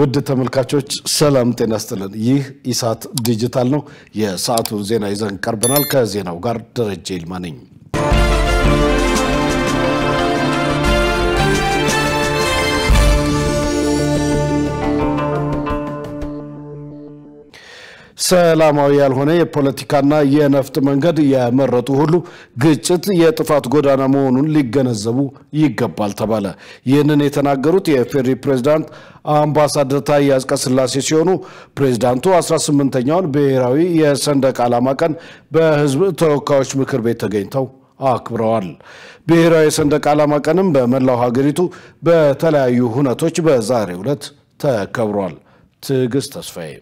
ውድ ተመልካቾች ሰላም ጤና ይስጥልን ይህ ኢሳት ዲጂታል ነው የሰዓቱ ዜና ይዘን ቀርበናል ከዜናው ጋር ደረጀ ይልማ ነኝ ሰላማዊ ያልሆነ የፖለቲካና የነፍጥ መንገድ ያመረጡ ሁሉ ግጭት የጥፋት ጎዳና መሆኑን ሊገነዘቡ ይገባል ተባለ ይህንን የተናገሩት የፌሪ ፕሬዝዳንት አምባሳደር ታዬ አጽቀሥላሴ ሲሆኑ ፕሬዝዳንቱ 18ኛውን ብሔራዊ የሰንደቅ ዓላማ ቀን በህዝብ ተወካዮች ምክር ቤት ተገኝተው አክብረዋል ብሔራዊ የሰንደቅ ዓላማ ቀንም በመላው ሀገሪቱ በተለያዩ ሁነቶች በዛሬው ዕለት ተከብሯል ትዕግስት ተስፋዬ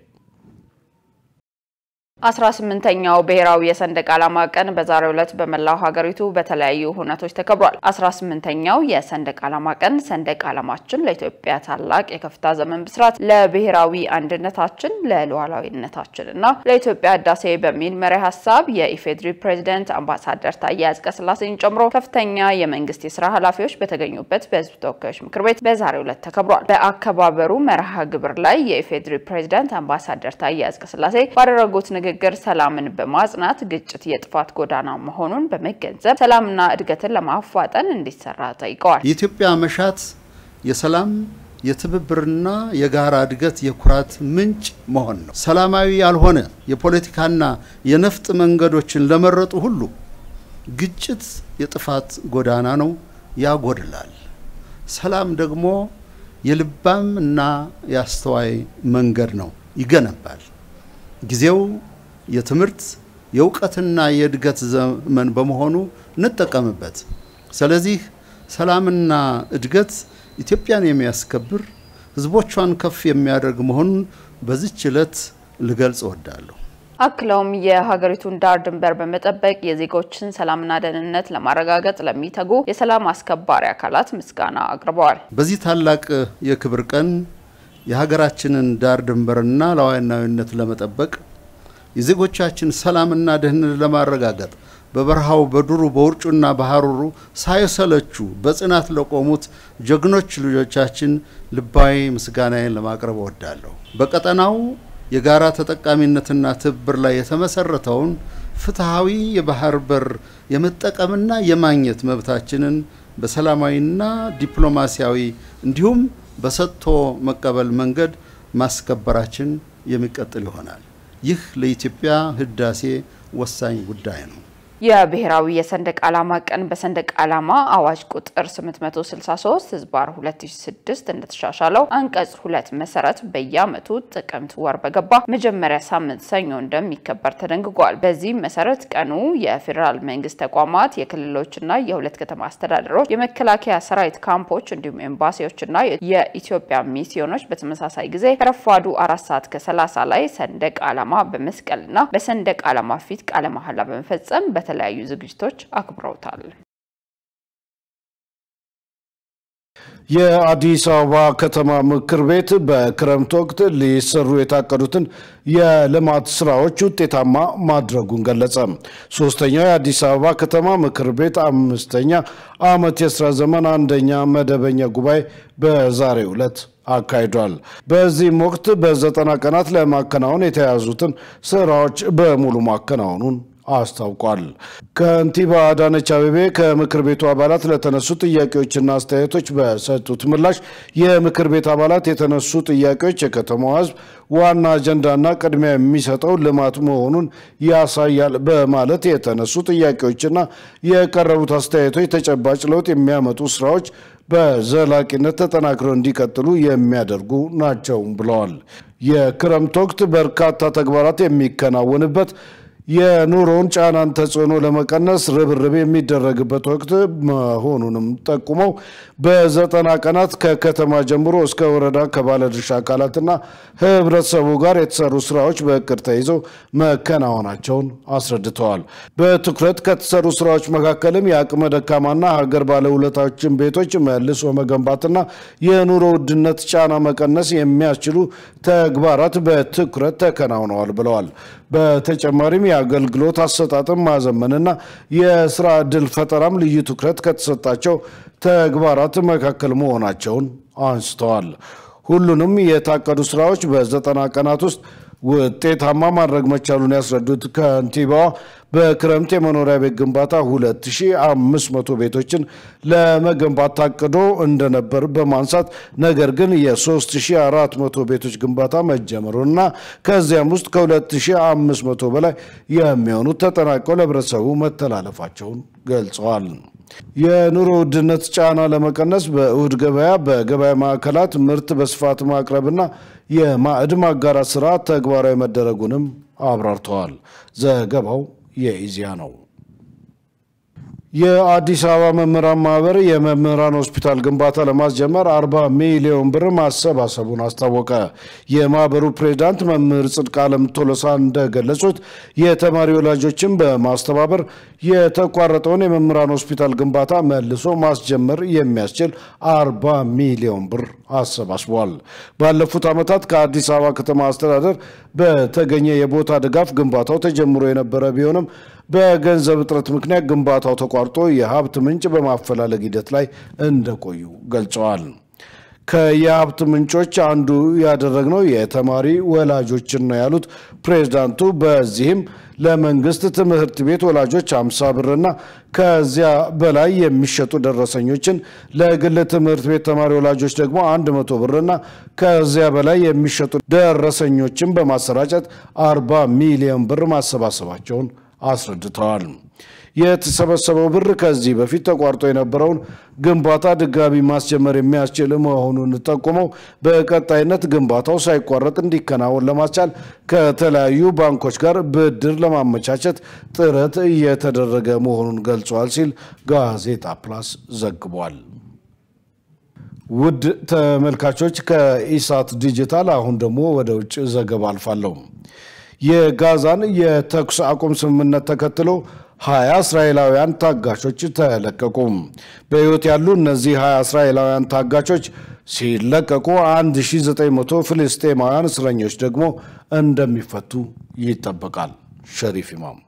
18ኛው ብሔራዊ የሰንደቅ ዓላማ ቀን በዛሬው ዕለት በመላው ሀገሪቱ በተለያዩ ሁነቶች ተከብሯል 18ኛው የሰንደቅ ዓላማ ቀን ሰንደቅ ዓላማችን ለኢትዮጵያ ታላቅ የከፍታ ዘመን ብስራት ለብሔራዊ አንድነታችን ለሉዓላዊነታችንና ለኢትዮጵያ ዳሴ በሚል መሪ ሐሳብ የኢፌድሪ ፕሬዝዳንት አምባሳደር ታዬ አጽቀሥላሴን ጨምሮ ከፍተኛ የመንግስት የሥራ ኃላፊዎች በተገኙበት በህዝብ ተወካዮች ምክር ቤት በዛሬው ዕለት ተከብሯል በአከባበሩ መርሃ ግብር ላይ የኢፌድሪ ፕሬዝዳንት አምባሳደር ታዬ አጽቀሥላሴ ባደረጉት ንግግር ሰላምን በማጽናት ግጭት የጥፋት ጎዳና መሆኑን በመገንዘብ ሰላምና እድገትን ለማፋጠን እንዲሰራ ጠይቀዋል የኢትዮጵያ መሻት የሰላም የትብብርና የጋራ እድገት የኩራት ምንጭ መሆን ነው ሰላማዊ ያልሆነ የፖለቲካና የነፍጥ መንገዶችን ለመረጡ ሁሉ ግጭት የጥፋት ጎዳና ነው ያጎድላል ሰላም ደግሞ የልባምና ያስተዋይ መንገድ ነው ይገነባል ጊዜው የትምርት የውቀትና የእድገት ዘመን በመሆኑ እንጠቀምበት ስለዚህ ሰላምና እድገት ኢትዮጵያን የሚያስከብር ህዝቦቿን ከፍ የሚያደርግ መሆኑን በዚህች ዕለት ልገልጽ እወዳለሁ አክለውም የሀገሪቱን ዳር ድንበር በመጠበቅ የዜጎችን ሰላምና ደህንነት ለማረጋገጥ ለሚተጉ የሰላም አስከባሪ አካላት ምስጋና አቅርበዋል በዚህ ታላቅ የክብር ቀን የሀገራችንን ዳር ድንበርና ሉዓላዊነት ለመጠበቅ የዜጎቻችን ሰላምና ደህንነት ለማረጋገጥ በበረሃው በዱሩ በውርጩና በሐሩሩ ሳይሰለቹ በጽናት ለቆሙት ጀግኖች ልጆቻችን ልባዊ ምስጋናዬን ለማቅረብ እወዳለሁ በቀጠናው የጋራ ተጠቃሚነትና ትብብር ላይ የተመሰረተውን ፍትሃዊ የባህር በር የመጠቀምና የማግኘት መብታችንን በሰላማዊና ዲፕሎማሲያዊ እንዲሁም በሰጥቶ መቀበል መንገድ ማስከበራችን የሚቀጥል ይሆናል ይህ ለኢትዮጵያ ህዳሴ ወሳኝ ጉዳይ ነው የብሔራዊ የሰንደቅ ዓላማ ቀን በሰንደቅ ዓላማ አዋጅ ቁጥር 863 ህዝባር 2006 እንደተሻሻለው አንቀጽ 2 መሰረት በየዓመቱ ጥቅምት ወር በገባ መጀመሪያ ሳምንት ሰኞ እንደሚከበር ተደንግጓል በዚህ መሰረት ቀኑ የፌደራል መንግስት ተቋማት የክልሎችና የሁለት ከተማ አስተዳደሮች የመከላከያ ሰራዊት ካምፖች እንዲሁም ኤምባሲዎችና የኢትዮጵያ ሚስዮኖች በተመሳሳይ ጊዜ ረፋዱ 4:30 ላይ ሰንደቅ ዓላማ በመስቀልና በሰንደቅ ዓላማ ፊት ቃለ መሐላ በመፈጸም በተለያዩ ዝግጅቶች አክብረውታል የአዲስ አበባ ከተማ ምክር ቤት በክረምት ወቅት ሊሰሩ የታቀዱትን የልማት ስራዎች ውጤታማ ማድረጉን ገለጸ ሶስተኛው የአዲስ አበባ ከተማ ምክር ቤት 5ኛ ዓመት የሥራ ዘመን አንደኛ መደበኛ ጉባኤ በዛሬው ዕለት አካሂዷል በዚህም ወቅት በ90 ቀናት ለማከናወን የተያዙትን ስራዎች በሙሉ ማከናወኑን አስታውቋል ከንቲባ አዳነች አቤቤ ከምክር ቤቱ አባላት ለተነሱ ጥያቄዎችና አስተያየቶች በሰጡት ምላሽ የምክር ቤት አባላት የተነሱ ጥያቄዎች የከተማው ህዝብ ዋና አጀንዳና ቅድሚያ የሚሰጠው ልማት መሆኑን ያሳያል በማለት የተነሱ ጥያቄዎችና የቀረቡት አስተያየቶች ተጨባጭ ለውጥ የሚያመጡ ስራዎች በዘላቂነት ተጠናክረው እንዲቀጥሉ የሚያደርጉ ናቸው ብለዋል የክረምት ወቅት በርካታ ተግባራት የሚከናወንበት የኑሮን ጫናን ተጽዕኖ ለመቀነስ ርብርብ የሚደረግበት ወቅት መሆኑንም ጠቁመው በ90 ቀናት ከከተማ ጀምሮ እስከ ወረዳ ከባለድርሻ አካላትና ህብረተሰቡ ጋር የተሰሩ ስራዎች በእቅድ ተይዘው መከናወናቸውን አስረድተዋል በትኩረት ከተሰሩ ስራዎች መካከልም የአቅመ ደካማና ሀገር ባለውለታዎችን ቤቶች መልሶ መገንባትና የኑሮ ውድነት ጫና መቀነስ የሚያስችሉ ተግባራት በትኩረት ተከናውነዋል ብለዋል በተጨማሪም የአገልግሎት አሰጣጥን ማዘመንና የሥራ ዕድል ፈጠራም ልዩ ትኩረት ከተሰጣቸው ተግባራት መካከል መሆናቸውን አንስተዋል ሁሉንም የታቀዱ ስራዎች በ90 ቀናት ውስጥ ውጤታማ ማድረግ መቻሉን ያስረዱት ከንቲባዋ በክረምት የመኖሪያ ቤት ግንባታ 2500 ቤቶችን ለመገንባት ታቅዶ እንደነበር በማንሳት ነገር ግን የ3400 ቤቶች ግንባታ መጀመሩና ከዚያም ውስጥ ከ2500 በላይ የሚሆኑት ተጠናቀው ለህብረተሰቡ መተላለፋቸውን ገልጸዋል። የኑሮ ውድነት ጫና ለመቀነስ በእሁድ ገበያ በገበያ ማዕከላት ምርት በስፋት ማቅረብና የማዕድ ማጋራት ስራ ተግባራዊ መደረጉንም አብራርተዋል። ዘገባው የኢዜአ ነው። የአዲስ አበባ መምህራን ማህበር የመምህራን ሆስፒታል ግንባታ ለማስጀመር 40 ሚሊዮን ብር ማሰባሰቡን አስታወቀ። የማህበሩ ፕሬዝዳንት መምህር ጽድቃለም ቶሎሳ እንደገለጹት የተማሪ ወላጆችን በማስተባበር የተቋረጠውን የመምህራን ሆስፒታል ግንባታ መልሶ ማስጀመር የሚያስችል 40 ሚሊዮን ብር አሰባስቧል። ባለፉት ዓመታት ከአዲስ አበባ ከተማ አስተዳደር በተገኘ የቦታ ድጋፍ ግንባታው ተጀምሮ የነበረ ቢሆንም በገንዘብ እጥረት ምክንያት ግንባታው ተቋርጦ የሀብት ምንጭ በማፈላለግ ሂደት ላይ እንደቆዩ ገልጸዋል። ከየሀብት ምንጮች አንዱ ያደረግነው የተማሪ ወላጆችን ነው ያሉት ፕሬዝዳንቱ በዚህም ለመንግስት ትምህርት ቤት ወላጆች 50 ብርና ከዚያ በላይ የሚሸጡ ደረሰኞችን ለግል ትምህርት ቤት ተማሪ ወላጆች ደግሞ 100 ብርና ከዚያ በላይ የሚሸጡ ደረሰኞችን በማሰራጨት 40 ሚሊዮን ብር ማሰባሰባቸውን አስረድተዋል። የተሰበሰበው ብር ከዚህ በፊት ተቋርጦ የነበረውን ግንባታ ድጋሚ ማስጀመር የሚያስችል መሆኑን ጠቁመው በቀጣይነት ግንባታው ሳይቋረጥ እንዲከናወን ለማስቻል ከተለያዩ ባንኮች ጋር ብድር ለማመቻቸት ጥረት እየተደረገ መሆኑን ገልጿል ሲል ጋዜጣ ፕላስ ዘግቧል። ውድ ተመልካቾች ከኢሳት ዲጂታል አሁን ደግሞ ወደ ውጭ ዘገባ አልፋለሁ። የጋዛን የተኩስ አቁም ስምምነት ተከትሎ 20 እስራኤላውያን ታጋቾች ተለቀቁ። በህይወት ያሉ እነዚህ 20 እስራኤላውያን ታጋቾች ሲለቀቁ 1900 ፍልስጤማውያን እስረኞች ደግሞ እንደሚፈቱ ይጠበቃል። ሸሪፍ ኢማም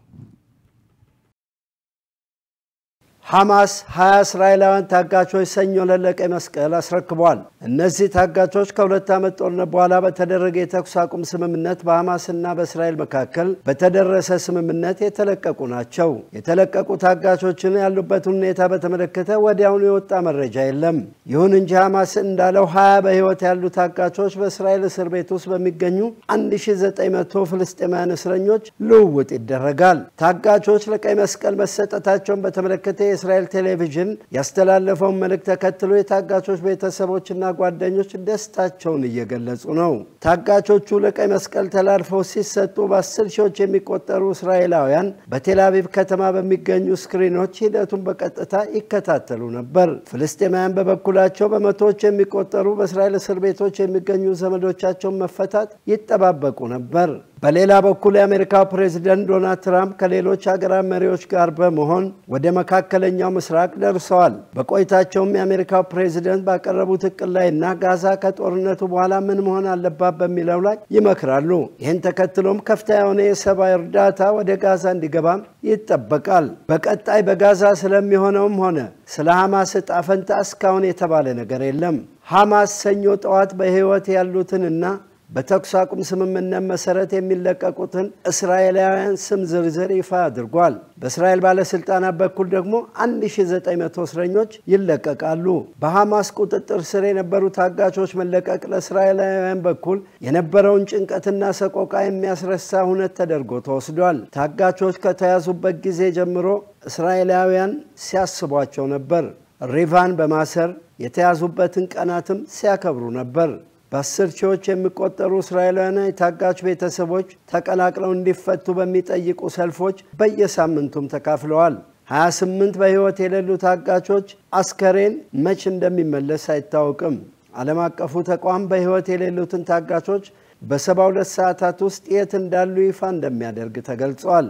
ሐማስ 20 እስራኤላውያን ታጋቾች ሰኞ ለቀይ መስቀል አስረክቧል። እነዚህ ታጋቾች ከሁለት ዓመት ጦርነት በኋላ በተደረገ የተኩስ አቁም ስምምነት በሐማስና በእስራኤል መካከል በተደረሰ ስምምነት የተለቀቁ ናቸው። የተለቀቁ ታጋቾችን ያሉበትን ሁኔታ በተመለከተ ወዲያውኑ የወጣ መረጃ የለም። ይሁን እንጂ ሐማስ እንዳለው 20 በህይወት ያሉ ታጋቾች በእስራኤል እስር ቤት ውስጥ በሚገኙ 1900 ፍልስጤማውያን እስረኞች ልውውጥ ይደረጋል። ታጋቾች ለቀይ መስቀል መሰጠታቸውን በተመለከተ የእስራኤል ቴሌቪዥን ያስተላለፈውን መልእክት ተከትሎ የታጋቾች ቤተሰቦችና ጓደኞች ደስታቸውን እየገለጹ ነው። ታጋቾቹ ለቀይ መስቀል ተላልፈው ሲሰጡ በ10 ሺዎች የሚቆጠሩ እስራኤላውያን በቴል አቪቭ ከተማ በሚገኙ ስክሪኖች ሂደቱን በቀጥታ ይከታተሉ ነበር። ፍልስጤማውያን በበኩላቸው በመቶዎች የሚቆጠሩ በእስራኤል እስር ቤቶች የሚገኙ ዘመዶቻቸውን መፈታት ይጠባበቁ ነበር። በሌላ በኩል የአሜሪካው ፕሬዝዳንት ዶናልድ ትራምፕ ከሌሎች ሀገራት መሪዎች ጋር በመሆን ወደ መካከለኛው ምስራቅ ደርሰዋል። በቆይታቸውም የአሜሪካው ፕሬዝዳንት ባቀረቡት እቅድ ላይና ጋዛ ከጦርነቱ በኋላ ምን መሆን አለባት በሚለው ላይ ይመክራሉ። ይህን ተከትሎም ከፍተኛ የሆነ የሰብአዊ እርዳታ ወደ ጋዛ እንዲገባም ይጠበቃል። በቀጣይ በጋዛ ስለሚሆነውም ሆነ ስለ ሐማስ ዕጣ ፈንታ እስካሁን የተባለ ነገር የለም። ሐማስ ሰኞ ጠዋት በህይወት ያሉትንና በተኩስ አቁም ስምምነት መሰረት የሚለቀቁትን እስራኤላውያን ስም ዝርዝር ይፋ አድርጓል። በእስራኤል ባለስልጣናት በኩል ደግሞ 1900 እስረኞች ይለቀቃሉ። በሐማስ ቁጥጥር ስር የነበሩ ታጋቾች መለቀቅ ለእስራኤላውያን በኩል የነበረውን ጭንቀትና ሰቆቃ የሚያስረሳ ሁነት ተደርጎ ተወስዷል። ታጋቾች ከተያዙበት ጊዜ ጀምሮ እስራኤላውያን ሲያስቧቸው ነበር። ሪቫን በማሰር የተያዙበትን ቀናትም ሲያከብሩ ነበር። በ10 ሺዎች የሚቆጠሩ እስራኤላውያን የታጋች ቤተሰቦች ተቀላቅለው እንዲፈቱ በሚጠይቁ ሰልፎች በየሳምንቱም ተካፍለዋል። 28 በህይወት የሌሉ ታጋቾች አስከሬን መች እንደሚመለስ አይታወቅም። ዓለም አቀፉ ተቋም በህይወት የሌሉትን ታጋቾች በ72 ሰዓታት ውስጥ የት እንዳሉ ይፋ እንደሚያደርግ ተገልጿል።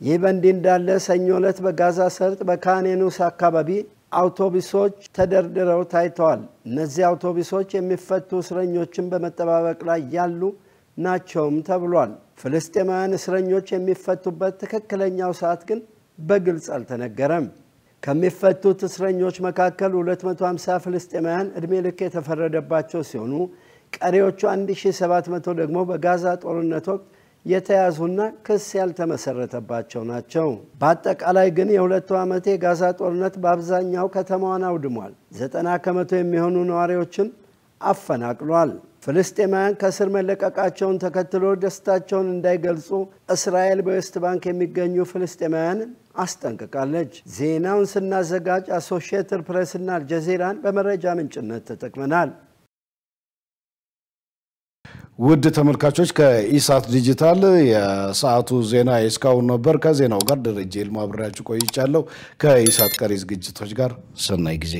ይህ በእንዲህ እንዳለ ሰኞ ዕለት በጋዛ ሰርጥ በካን ዩኒስ አካባቢ አውቶቡሶች ተደርድረው ታይተዋል። እነዚህ አውቶቡሶች የሚፈቱ እስረኞችን በመጠባበቅ ላይ ያሉ ናቸውም ተብሏል። ፍልስጤማውያን እስረኞች የሚፈቱበት ትክክለኛው ሰዓት ግን በግልጽ አልተነገረም። ከሚፈቱት እስረኞች መካከል 250 ፍልስጤማውያን እድሜ ልክ የተፈረደባቸው ሲሆኑ ቀሪዎቹ 1700 ደግሞ በጋዛ ጦርነት ወቅት የተያዙና ክስ ያልተመሰረተባቸው ናቸው። በአጠቃላይ ግን የሁለቱ ዓመት የጋዛ ጦርነት በአብዛኛው ከተማዋን አውድሟል። 90 ከመቶ የሚሆኑ ነዋሪዎችን አፈናቅሏል። ፍልስጤማውያን ከስር መለቀቃቸውን ተከትሎ ደስታቸውን እንዳይገልጹ እስራኤል በዌስት ባንክ የሚገኙ ፍልስጤማውያንን አስጠንቅቃለች። ዜናውን ስናዘጋጅ አሶሺየትድ ፕሬስ እና አልጀዚራን በመረጃ ምንጭነት ተጠቅመናል። ውድ ተመልካቾች ከኢሳት ዲጂታል የሰዓቱ ዜና እስካሁን ነበር። ከዜናው ጋር ደረጀ ይልማ አብሬያችሁ ቆይቻለሁ። ከኢሳት ቀሪ ዝግጅቶች ጋር ሰናይ ጊዜ